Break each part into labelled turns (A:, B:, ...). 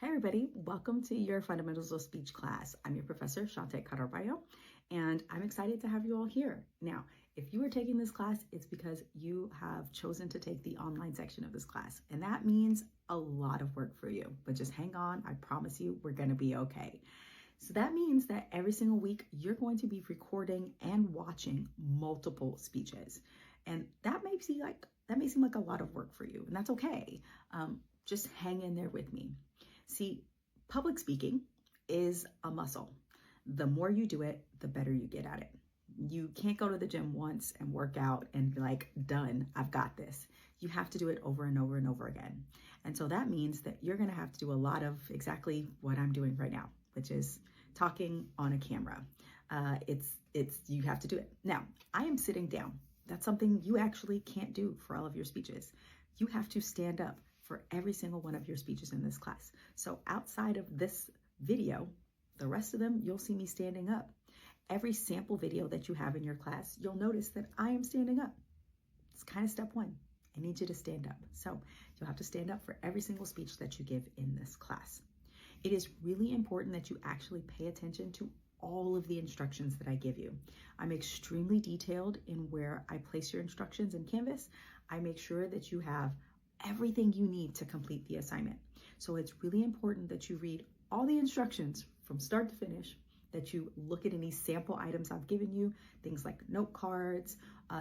A: Hi everybody, welcome to your Fundamentals of Speech class. I'm your professor, Shante Cararbayo, and I'm excited to have you all here. Now, if you are taking this class, it's because you have chosen to take the online section of this class, and that means a lot of work for you, but just hang on, I promise you, we're gonna be okay. So that means that every single week, you're going to be recording and watching multiple speeches. And that may seem like a lot of work for you, and that's okay. Just hang in there with me. See, public speaking is a muscle. The more you do it, the better you get at it. You can't go to the gym once and work out and be like, done, I've got this. You have to do it over and over and over again. And so that means that you're going to have to do a lot of exactly what I'm doing right now, which is talking on a camera. You have to do it. Now, I am sitting down. That's something you actually can't do for all of your speeches. You have to stand up for every single one of your speeches in this class. So outside of this video, the rest of them, you'll see me standing up. Every sample video that you have in your class, you'll notice that I am standing up. It's kind of step one. I need you to stand up. So you'll have to stand up for every single speech that you give in this class. It is really important that you actually pay attention to all of the instructions that I give you. I'm extremely detailed in where I place your instructions in Canvas. I make sure that you have everything you need to complete the assignment. So it's really important that you read all the instructions from start to finish, that you look at any sample items I've given you, things like note cards,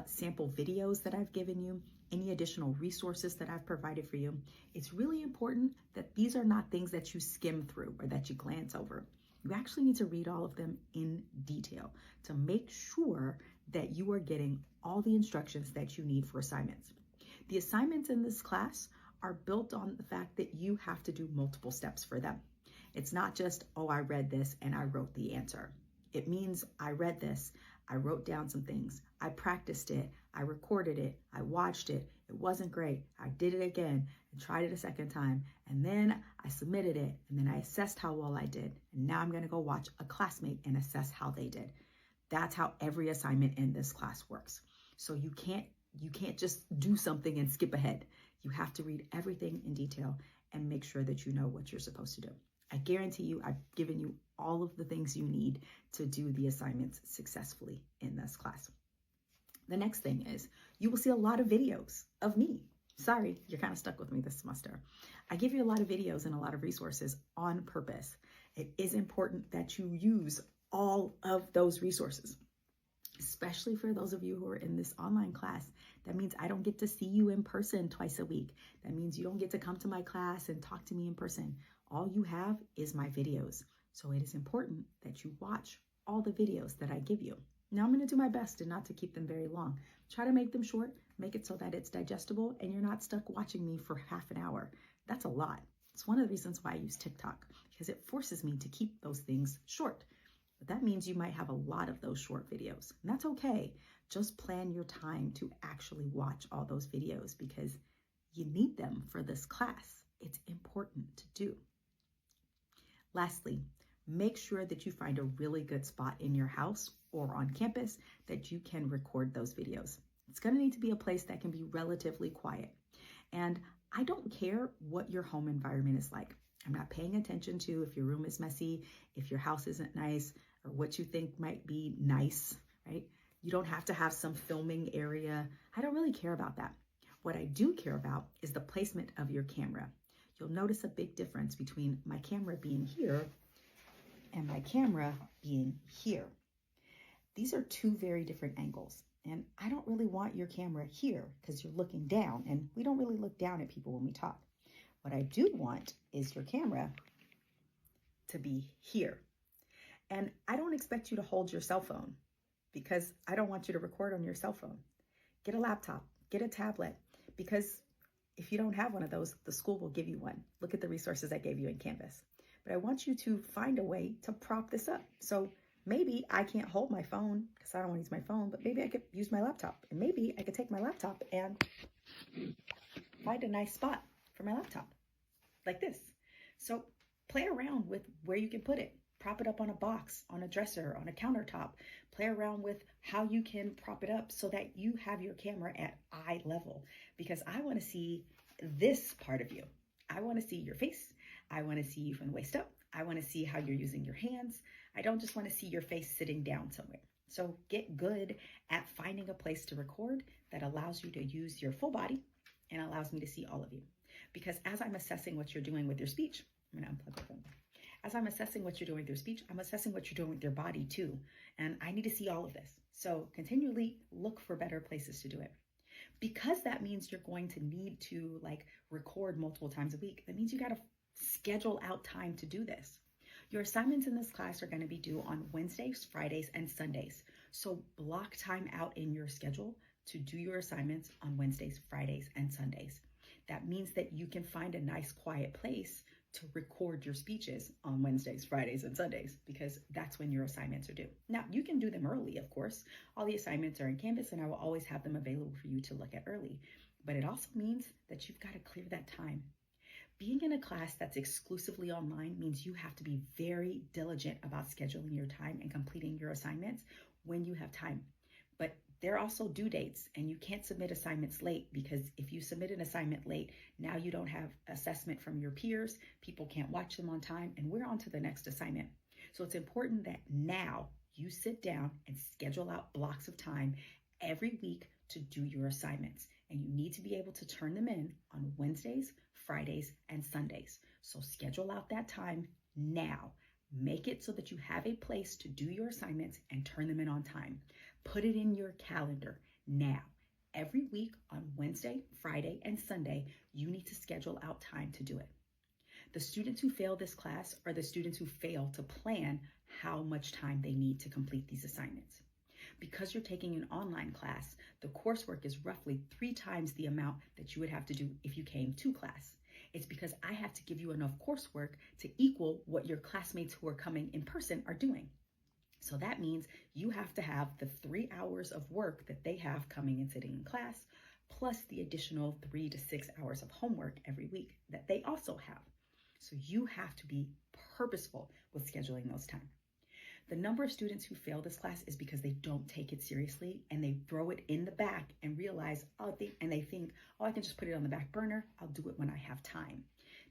A: sample videos that I've given you, any additional resources that I've provided for you. It's really important that these are not things that you skim through or that you glance over. You actually need to read all of them in detail to make sure that you are getting all the instructions that you need for assignments. The assignments in this class are built on the fact that you have to do multiple steps for them. It's not just, oh, I read this and I wrote the answer. It means I read this, I wrote down some things, I practiced it, I recorded it, I watched it, it wasn't great, I did it again and tried it a second time, and then I submitted it, and then I assessed how well I did, and now I'm gonna go watch a classmate and assess how they did. That's how every assignment in this class works. So you can't just do something and skip ahead. You have to read everything in detail and make sure that you know what you're supposed to do. I guarantee you, I've given you all of the things you need to do the assignments successfully in this class. The next thing is you will see a lot of videos of me. Sorry, you're kind of stuck with me this semester. I give you a lot of videos and a lot of resources on purpose. It is important that you use all of those resources, especially for those of you who are in this online class. That means I don't get to see you in person twice a week. That means you don't get to come to my class and talk to me in person. All you have is my videos. So it is important that you watch all the videos that I give you. Now I'm going to do my best and not to keep them very long. Try to make them short, make it so that it's digestible and you're not stuck watching me for half an hour. That's a lot. It's one of the reasons why I use TikTok, because it forces me to keep those things short. But that means you might have a lot of those short videos, and that's okay. Just plan your time to actually watch all those videos because you need them for this class. It's important to do. Lastly, make sure that you find a really good spot in your house or on campus that you can record those videos. It's going to need to be a place that can be relatively quiet. And I don't care what your home environment is like. I'm not paying attention to if your room is messy, if your house isn't nice, or what you think might be nice, right? You don't have to have some filming area. I don't really care about that. What I do care about is the placement of your camera. You'll notice a big difference between my camera being here and my camera being here. These are two very different angles. And I don't really want your camera here because you're looking down, and we don't really look down at people when we talk. What I do want is your camera to be here. And I don't expect you to hold your cell phone because I don't want you to record on your cell phone. Get a laptop, get a tablet, because if you don't have one of those, the school will give you one. Look at the resources I gave you in Canvas. But I want you to find a way to prop this up. So maybe I can't hold my phone because I don't want to use my phone, but maybe I could use my laptop. And maybe I could take my laptop and find a nice spot for my laptop, like this. So play around with where you can put it. Prop it up on a box, on a dresser, on a countertop. Play around with how you can prop it up so that you have your camera at eye level, because I want to see this part of you. I want to see your face. I want to see you from the waist up. I want to see how you're using your hands. I don't just want to see your face sitting down somewhere. So get good at finding a place to record that allows you to use your full body and allows me to see all of you. Because as I'm assessing what you're doing with your speech, I'm going to unplug the phone. As I'm assessing what you're doing with your speech, I'm assessing what you're doing with your body too. And I need to see all of this. So continually look for better places to do it. Because that means you're going to need to record multiple times a week, that means you got to schedule out time to do this. Your assignments in this class are going to be due on Wednesdays, Fridays, and Sundays. So block time out in your schedule to do your assignments on Wednesdays, Fridays, and Sundays. That means that you can find a nice quiet place to record your speeches on Wednesdays, Fridays, and Sundays, because that's when your assignments are due. Now, you can do them early, of course. All the assignments are in Canvas, and I will always have them available for you to look at early. But it also means that you've got to clear that time. Being in a class that's exclusively online means you have to be very diligent about scheduling your time and completing your assignments when you have time. But there are also due dates, and you can't submit assignments late, because if you submit an assignment late, now you don't have assessment from your peers, people can't watch them on time, and we're on to the next assignment. So it's important that now you sit down and schedule out blocks of time every week to do your assignments. And you need to be able to turn them in on Wednesdays, Fridays, and Sundays. So schedule out that time now. Make it so that you have a place to do your assignments and turn them in on time. Put it in your calendar now. Every week on Wednesday, Friday, and Sunday, you need to schedule out time to do it. The students who fail this class are the students who fail to plan how much time they need to complete these assignments. Because you're taking an online class, the coursework is roughly 3 times the amount that you would have to do if you came to class. It's because I have to give you enough coursework to equal what your classmates who are coming in person are doing. So that means you have to have the 3 hours of work that they have coming and sitting in class, plus the additional 3 to 6 hours of homework every week that they also have. So you have to be purposeful with scheduling those time. The number of students who fail this class is because they don't take it seriously, and they throw it in the back and realize, they think, I can just put it on the back burner. I'll do it when I have time.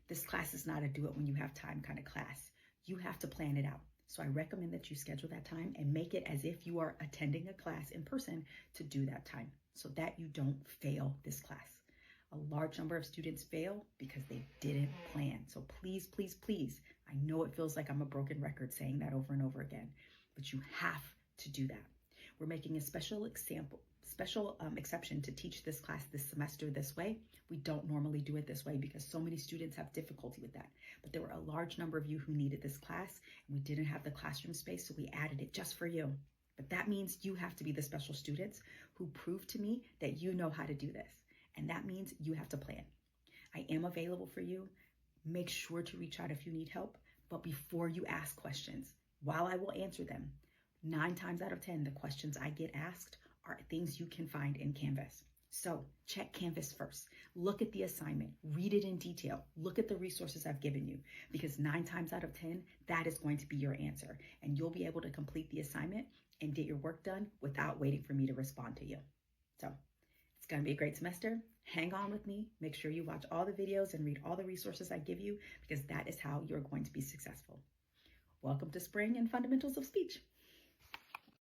A: This class is not a do it when you have time kind of class. You have to plan it out. So I recommend that you schedule that time and make it as if you are attending a class in person to do that time, so that you don't fail this class. A large number of students fail because they didn't plan. So please, please, please, I know it feels like I'm a broken record saying that over and over again, but you have to do that. We're making a special exception to teach this class this semester this way. We don't normally do it this way because so many students have difficulty with that. But there were a large number of you who needed this class, and we didn't have the classroom space, so we added it just for you. But that means you have to be the special students who prove to me that you know how to do this. And that means you have to plan. I am available for you. Make sure to reach out if you need help. But before you ask questions, while I will answer them, 9 times out of 10, the questions I get asked are things you can find in Canvas. So check Canvas first. Look at the assignment. Read it in detail. Look at the resources I've given you, because 9 times out of 10, that is going to be your answer. And you'll be able to complete the assignment and get your work done without waiting for me to respond to you. So it's going to be a great semester. Hang on with me. Make sure you watch all the videos and read all the resources I give you, because that is how you're going to be successful. Welcome to Spring and Fundamentals of Speech.